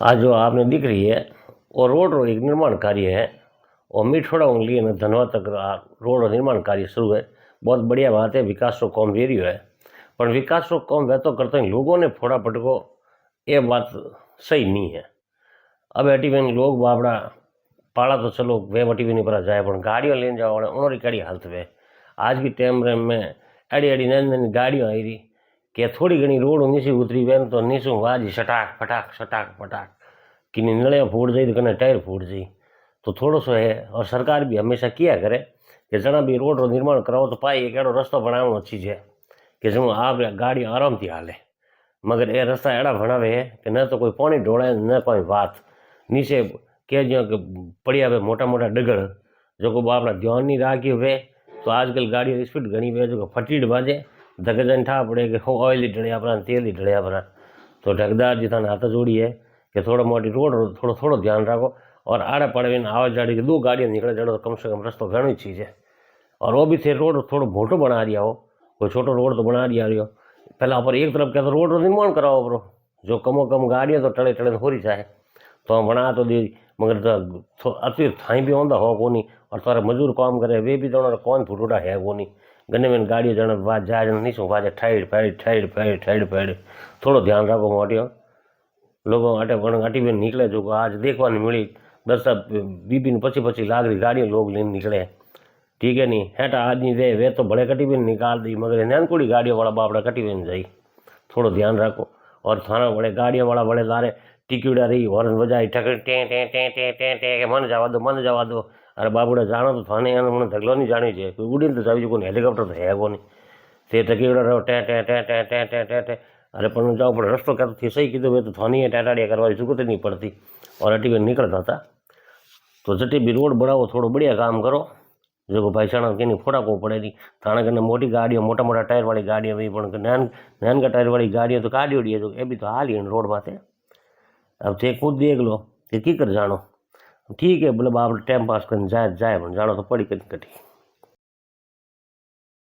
आज जो आपने दिख रही है वो रोड रो एक निर्माण कार्य है और मिठोड़ा उंगली ने धनवा तक रोड रो निर्माण कार्य शुरू है। बहुत बढ़िया बात है, विकास रो कौम वेरियो है, पर विकास रो कौम वे तो करते हैं लोगों ने फोड़ा पटको, ये बात सही नहीं है। अब एटी बेन लोग बाबड़ा पाला तो चलो वे वटी भी नहीं पर जाए, पर गाड़ियों लेने जाओ उन्होंने कड़ी हालत वे आज की टाइम में एडी एडी नैनी नैनी गाड़ियों आई रही कि थोड़ी घनी रोड नीचे उतरी वे तो नीचू वाजी सटाक पटाक कि नड़िया फूट जाए तो कने टायर फूट जाए, तो थोड़ो सो है। और सरकार भी हमेशा किया करे कि जना भी रोड रो निर्माण कराओ तो पाई एक एड़ो रस्तो बनावनो चीज है कि जो आप गाड़ी आराम थी हाले, मगर ये रास्ता एड़ा बनावे है कि न तो कोई पानी ढोड़े न कोई बात नीचे कह जो कि पड़िया वे मोटा मोटा डगड़ जो को अपना ध्यान नहीं राखी हुए तो आजकल गाड़ी स्पीड घनी वे जो फटीड बाजे धगजन ठा पड़े कि ऑयल ही ढड़िया अपना तेल ही ढड़िया अपना। तो ठगदार जी थाने हाथ जोड़ी है कि थोड़ा मोटी रोड थोड़ो थोड़ो ध्यान रखो और आड़े पड़े आवाज जाड़ी की दो गाड़ियाँ निकले जड़ो तो कम से कम रस्तो घनी चीज़ है। और वो भी थे रोड थोड़ो मोटो बना दिया हो, कोई छोटो रोड तो बना दिया रही हो पहला पर एक तरफ क्या तो रोड निर्माण कराओ बरो जो कमो कम गाड़ियाँ तो टड़े टड़े हो रही चाहे तो हम बना तो दी, मगर तो अति थाई भी आंदा हो कोनी और तारे मजूर काम करे वे भी तो कौन फुटूटा है कोनी गने में गाड़ियाँ जन बाज जाए नहीं सो बाजे ठाइड पैड थोड़ो ध्यान रखो मोटियो लोगों अटे अटी भी निकले जो आज देखवा मिली 10-20 पची लाख की गाड़ियाँ लोग लेने निकले, ठीक है नहीं हेटा आदमी वे तो बड़े कटी भी निकाल दी मगर नैनकुड़ी गाड़ियों वाला बापड़ा कटी भी जाई, थोड़ो ध्यान रखो। और थाना बड़े गाड़ियों वाला बड़े लारे टिक्यूड़ा रही हॉर्न बजाई ठक टे टे टे टे टे टे मन जावा दो अरे बाबूड़ा जानो तो थाने मैंने धगलो नहीं जानी चाहिए कोई उड़ी तो जावी को हेलीकॉप्टर तो है को नहीं ते टकीड़ा रहो टे टे टे टे टे टे टे टे अरे पर जाओ पर रस्तो क्या तो सही कीधो वे तो थानी टाटाड़िया करवा जरूरत नहीं पड़ती और अटी में निकलता था। तो जटे भी रोड बढ़ाओ थोड़ो बढ़िया काम करो जो भाई साणा के फोड़ा को पड़े नहीं थाना कने मोटी गाड़ियों मोटा मोटा टायर वाली गाड़ियाँ भी नैन का टायर वाली गाड़ियाँ तो काढ़ी उड़ी है जो ये भी तो हाल ही रोड माथे। अब थे खुद देख लो कि की कर जानो, ठीक है बोले बाप टाइम पास कर जाए जाए जानो तो पड़ी कटी।